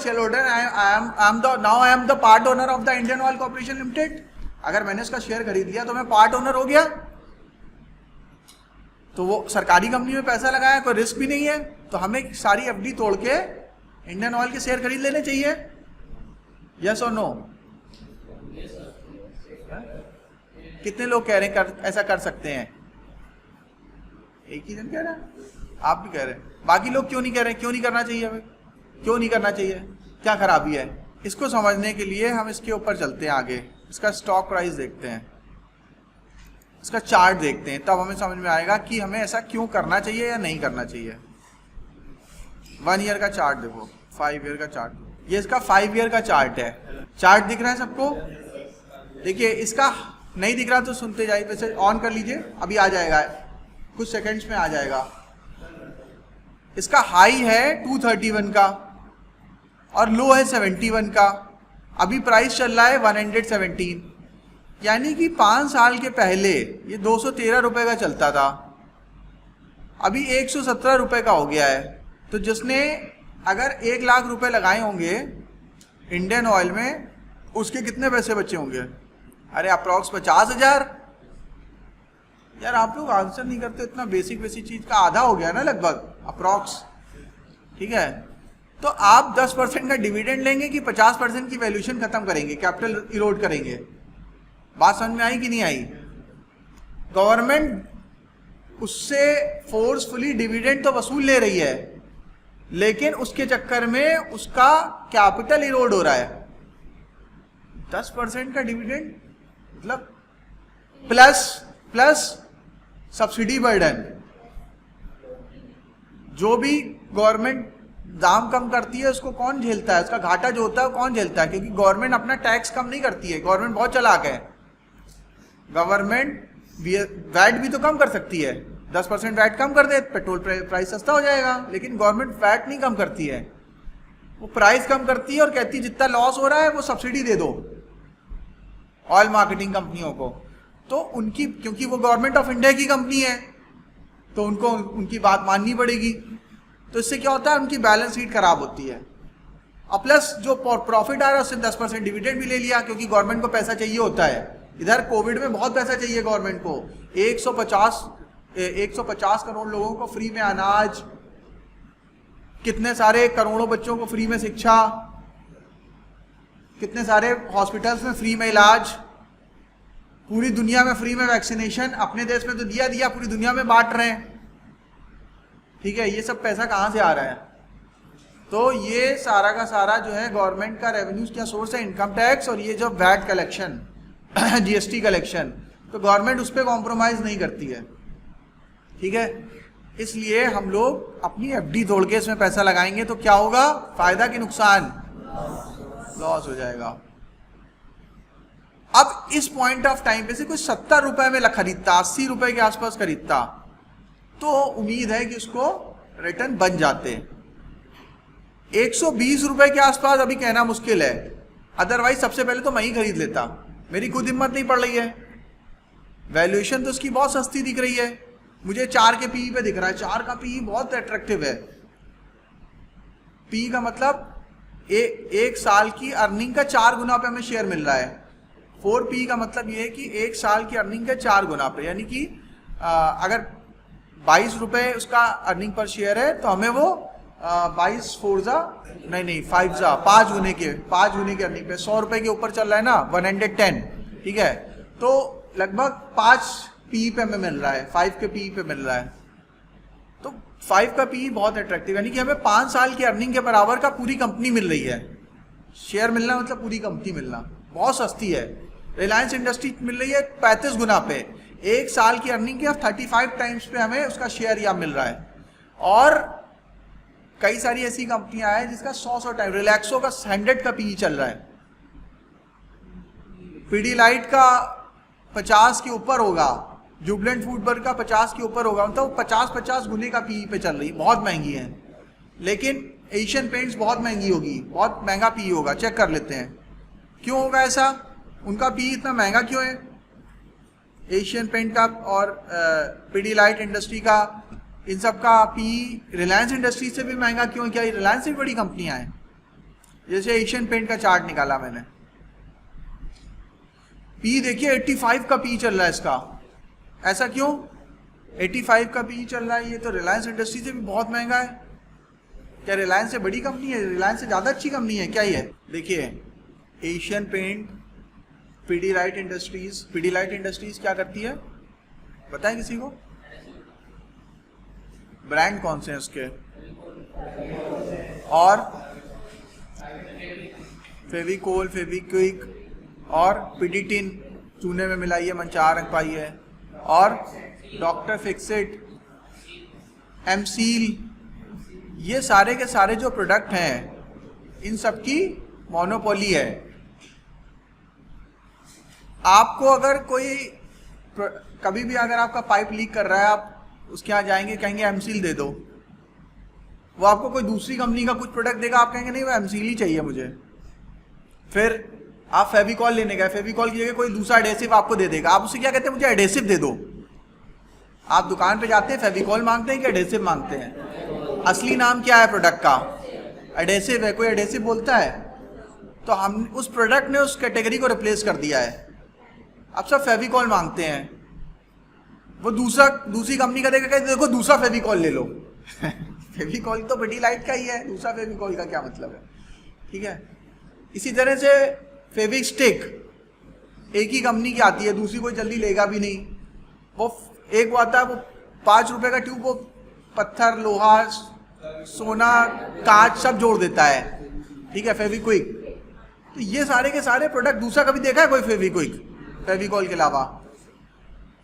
now I am the part owner of the Indian oil corporation limited. अगर मैंने उसका शेयर खरीद लिया तो मैं पार्ट ओनर हो गया, तो वो सरकारी कंपनी में पैसा लगाया, कोई रिस्क भी नहीं है, तो हमें सारी एफडी तोड़ के इंडियन ऑयल के शेयर खरीद लेने चाहिए, यस और नो? कितने लोग कह रहे हैं ऐसा कर सकते हैं? एक ही जन कह रहा है, आप भी कह रहे हैं, बाकी लोग क्यों नहीं कह रहे? क्यों नहीं करना चाहिए हमें? क्यों नहीं करना चाहिए? क्या खराबी है? इसको समझने के लिए हम इसके ऊपर चलते हैं आगे, इसका स्टॉक प्राइस देखते हैं, इसका चार्ट देखते हैं, तब हमें समझ में आएगा कि हमें ऐसा क्यों करना चाहिए या नहीं करना चाहिए। 1 ईयर का चार्ट देखो, 5 ईयर का चार्ट, ये इसका 5 ईयर का चार्ट है। चार्ट दिख रहा है सबको? देखिए, इसका नहीं दिख रहा तो सुनते जाइए, वैसे ऑन कर लीजिए, अभी आ जाएगा, कुछ सेकंड्स में आ जाएगा। इसका हाई है 231 का और लो है 71 का, अभी प्राइस चल रहा है 117, यानी कि 5 साल के पहले ये 213 रुपए का चलता था, अभी 117 रुपए का हो गया है। तो जिसने अगर 1 लाख रुपए लगाए होंगे इंडियन ऑयल में, उसके कितने पैसे बचे होंगे? अरे अप्रॉक्स 50,000। यार आप लोग आंसर नहीं करते, इतना बेसिक चीज का आधा हो गया ना लगभग, अप्रॉक्स। ठीक है, तो आप 10% का डिविडेंड लेंगे कि 50% की वैल्यूएशन खत्म करेंगे, कैपिटल इरोड करेंगे? बात समझ में आई कि नहीं आई? गवर्नमेंट उससे फोर्सफुली डिविडेंड तो वसूल ले रही है, लेकिन उसके चक्कर में उसका कैपिटल इरोड हो रहा है। 10% का डिविडेंड मतलब प्लस सब्सिडी बर्डन, जो भी गवर्नमेंट दाम कम करती है उसको कौन झेलता है? उसका घाटा जो होता है कौन झेलता है? क्योंकि गवर्नमेंट अपना टैक्स कम नहीं करती है, गवर्नमेंट बहुत चालाक है। गवर्नमेंट वैट भी तो कम कर सकती है, 10% वैट कम कर दे, पेट्रोल प्राइस सस्ता हो जाएगा, लेकिन गवर्नमेंट वैट नहीं कम करती है, वो प्राइस कम करती है और कहती है जितना लॉस हो रहा है वो सब्सिडी दे दो ऑयल मार्केटिंग कंपनियों को। तो उनकी, क्योंकि वो गवर्नमेंट ऑफ इंडिया की कंपनी है, तो उनको उनकी बात माननी पड़ेगी। तो इससे क्या होता है, उनकी बैलेंस शीट खराब होती है। और प्लस जो प्रॉफिट आ रहा है उससे 10% डिविडेंड भी ले लिया, क्योंकि गवर्नमेंट को पैसा चाहिए होता है। इधर कोविड में बहुत पैसा चाहिए गवर्नमेंट को, 150 करोड़ लोगों को फ्री में अनाज, कितने सारे करोड़ों बच्चों को फ्री में शिक्षा, कितने सारे हॉस्पिटल्स में फ्री में इलाज, पूरी दुनिया में फ्री में वैक्सीनेशन। अपने देश में तो दिया पूरी दुनिया में बांट रहे हैं। ठीक है, ये सब पैसा कहाँ से आ रहा है? तो ये सारा का सारा जो है गवर्नमेंट का रेवेन्यूज क्या सोर्स है, इनकम टैक्स, और ये जो वैट कलेक्शन जीएसटी कलेक्शन, तो गवर्नमेंट उस पर कॉम्प्रोमाइज नहीं करती है। ठीक है, इसलिए हम लोग अपनी एफडी तोड़ के इसमें पैसा लगाएंगे तो क्या होगा, फायदा कि नुकसान? लॉस हो जाएगा। अब इस पॉइंट ऑफ टाइम पे से कोई 70 रुपए में खरीदता, 80 रुपए के आसपास खरीदता, तो उम्मीद है कि उसको रिटर्न बन जाते। 120 रुपए के आसपास अभी कहना मुश्किल है, अदरवाइज सबसे पहले तो मैं ही खरीद लेता। मेरी खुद हिम्मत नहीं पड़ रही है, वैल्यूएशन तो उसकी बहुत सस्ती दिख रही है, मुझे 4 के पी पे दिख रहा है। 4 का पी बहुत अट्रैक्टिव है। पी का मतलब एक साल की अर्निंग का 4 गुना पे हमें शेयर मिल रहा है। 4P का मतलब ये है कि 1 साल की अर्निंग के 4 गुना पे, यानी कि अगर 22 रुपए उसका अर्निंग पर शेयर है तो हमें वो 22 4 नहीं 5 गुने के अर्निंग पे 100 रुपए के ऊपर चल रहा है ना, 110। ठीक है, तो लगभग 5 पी पे हमें मिल रहा है, 5 के पी पे मिल रहा है। तो 5 का पी बहुत अट्रैक्टिव, यानी कि हमें 5 साल की अर्निंग के बराबर का पूरी कंपनी मिल रही है। शेयर मिलना मतलब पूरी कंपनी मिलना, बहुत सस्ती है। रिलायंस इंडस्ट्री मिल रही है 35 गुना पे, 1 साल की अर्निंग के 35 टाइम्स पे हमें उसका शेयर या मिल रहा है। और कई सारी ऐसी कंपनियां हैं जिसका 100 टाइम, रिलैक्सो का 100 का पी चल रहा है, पीडीलाइट का 50 के ऊपर होगा, जुबलेंट फूडवर्क का 50 के ऊपर होगा, मतलब 50 गुने का पी पे चल रही, बहुत महंगी है। लेकिन एशियन पेंट्स बहुत महंगी होगी, बहुत महंगा पी होगा, चेक कर लेते हैं क्यों होगा ऐसा, उनका पी इतना महंगा क्यों है, एशियन पेंट का और पीडीलाइट इंडस्ट्री का, इन सब का पी रिलायंस इंडस्ट्री से भी महंगा क्यों है? क्या ये रिलायंस से भी बड़ी कंपनियां हैं? जैसे एशियन पेंट का चार्ट निकाला मैंने, पी देखिए 85 का पी चल रहा है इसका, ऐसा क्यों? 85 का पी चल रहा है, ये तो रिलायंस इंडस्ट्री से भी बहुत महंगा है। क्या रिलायंस से बड़ी कंपनी है, रिलायंस से ज़्यादा अच्छी कंपनी है क्या ये? देखिए एशियन पेंट, पीडीलाइट इंडस्ट्रीज क्या करती है बताएं किसी को? ब्रांड कौन से हैं उसके? और फेविकोल, फेविक्विक और पिडिटिन चूने में मिलाइए, मंचार रंग पाइए, और डॉक्टर फिक्सिट, एमसील, ये सारे के सारे जो प्रोडक्ट हैं इन सब की मोनोपोली है। आपको अगर कोई कभी भी अगर आपका पाइप लीक कर रहा है, आप उसके यहाँ जाएंगे, कहेंगे एमसील दे दो, वो आपको कोई दूसरी कंपनी का कुछ प्रोडक्ट देगा, आप कहेंगे नहीं वो एमसील ही चाहिए मुझे। फिर आप फेविकॉल लेने गए, फेविकॉल की जगह कोई दूसरा एडेसिव आपको दे देगा, आप उससे क्या कहते हैं, मुझे एडेसिव दे दो। आप दुकान पे जाते हैं, फेविकॉल मांगते हैं कि एडेसिव मांगते हैं? असली नाम क्या है प्रोडक्ट का? एडेसिव है। कोई एडेसिव बोलता है? तो हम उस प्रोडक्ट ने उस कैटेगरी को रिप्लेस कर दिया है, अब सब फेविकॉल मांगते हैं। वो दूसरी कंपनी का देगा, देखो दूसरा फेविकॉल ले लो फेविकॉल तो पीडीलाइट का ही है, दूसरा फेविकॉल का क्या मतलब है? ठीक है, इसी तरह से फेविस्टिक एक ही कंपनी की आती है, दूसरी कोई जल्दी लेगा भी नहीं। वो एक वो आता है, वो 5 रुपए का ट्यूब, वो पत्थर, लोहा, सोना, कांच सब जोड़ देता है। ठीक है, फेविक्विक। तो ये सारे के सारे प्रोडक्ट, दूसरा कभी देखा है कोई फेविक्विक फेविकॉल के अलावा?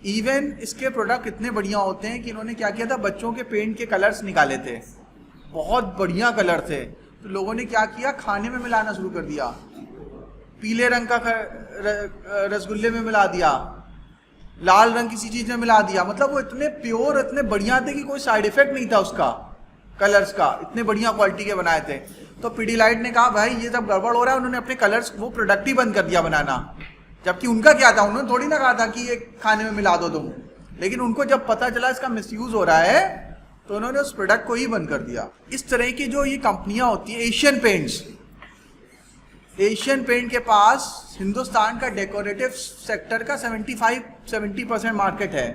इवन इसके प्रोडक्ट इतने बढ़िया होते हैं कि इन्होंने क्या किया था, बच्चों के पेंट के कलर्स निकाले थे, बहुत बढ़िया कलर थे, तो लोगों ने क्या किया, खाने में मिलाना शुरू कर दिया, पीले रंग का रसगुल्ले में मिला दिया, लाल रंग किसी चीज में मिला दिया। मतलब वो इतने प्योर, इतने बढ़िया थे कि कोई साइड इफेक्ट नहीं था उसका, कलर्स का, इतने बढ़िया क्वालिटी के बनाए थे। तो पीडीलाइट ने कहा भाई ये सब गड़बड़ हो रहा है, उन्होंने अपने कलर्स, वो प्रोडक्ट ही बंद कर दिया बनाना। जबकि उनका क्या था, उन्होंने थोड़ी ना कहा था कि ये खाने में मिला दो तुम, लेकिन उनको जब पता चला इसका मिसयूज हो रहा है तो उन्होंने उस प्रोडक्ट को ही बंद कर दिया। इस तरह की जो ये कंपनियां होती है, एशियन पेंट्स, एशियन पेंट के पास हिंदुस्तान का डेकोरेटिव सेक्टर का 70% मार्केट है,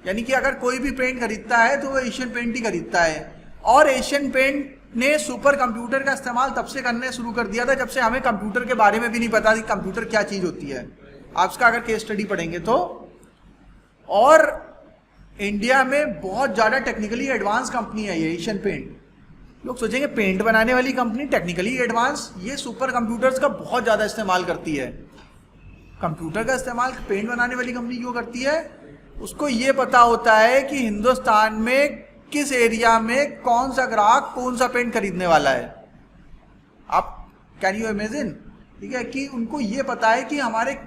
यानी कि अगर कोई भी पेंट खरीदता है तो वो एशियन पेंट ही खरीदता है। और एशियन पेंट ने सुपर कंप्यूटर का इस्तेमाल तब से करने शुरू कर दिया था जब से हमें कंप्यूटर के बारे में भी नहीं पता कि कंप्यूटर क्या चीज होती है। आप इसका अगर केस स्टडी पढ़ेंगे तो। और इंडिया में बहुत ज्यादा टेक्निकली एडवांस कंपनी है ये एशियन पेंट। लोग सोचेंगे पेंट बनाने वाली कंपनी टेक्निकली एडवांस, ये सुपर कंप्यूटर्स का बहुत ज्यादा इस्तेमाल करती है। कंप्यूटर का इस्तेमाल पेंट बनाने वाली कंपनी क्यों करती है? उसको ये पता होता है कि हिंदुस्तान में किस एरिया में कौन सा ग्राहक कौन सा पेंट खरीदने वाला है। आप कैन यू इमेजिन, ठीक है, कि उनको ये पता है कि हमारे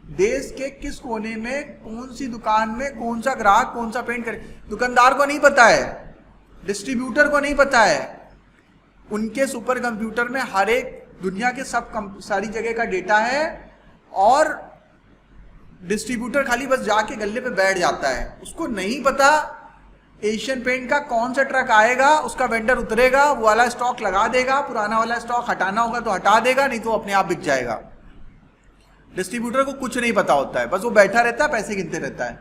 देश के किस कोने में कौन सी दुकान में कौन सा ग्राहक कौन सा पेंट खरीद। दुकानदार को नहीं पता है, डिस्ट्रीब्यूटर को नहीं पता है। उनके सुपर कंप्यूटर में हर एक दुनिया के सारी जगह का डेटा है और डिस्ट्रीब्यूटर खाली बस जाके गल्ले पे बैठ जाता है। उसको नहीं पता एशियन पेंट का कौन सा ट्रक आएगा, उसका वेंडर उतरेगा, वो वाला स्टॉक लगा देगा, पुराना वाला स्टॉक हटाना होगा तो हटा देगा, नहीं तो अपने आप बिक जाएगा। डिस्ट्रीब्यूटर को कुछ नहीं पता होता है, बस वो बैठा रहता है, पैसे गिनते रहता है,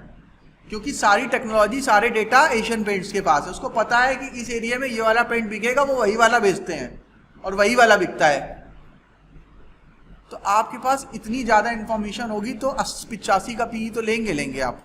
क्योंकि सारी टेक्नोलॉजी सारे डेटा एशियन पेंट्स के पास है। उसको पता है कि इस एरिया में ये वाला पेंट बिकेगा, वो वही वाला बेचते हैं और वही वाला बिकता है। तो आपके पास इतनी ज्यादा इंफॉर्मेशन होगी तो 85 का पीई तो लेंगे आप।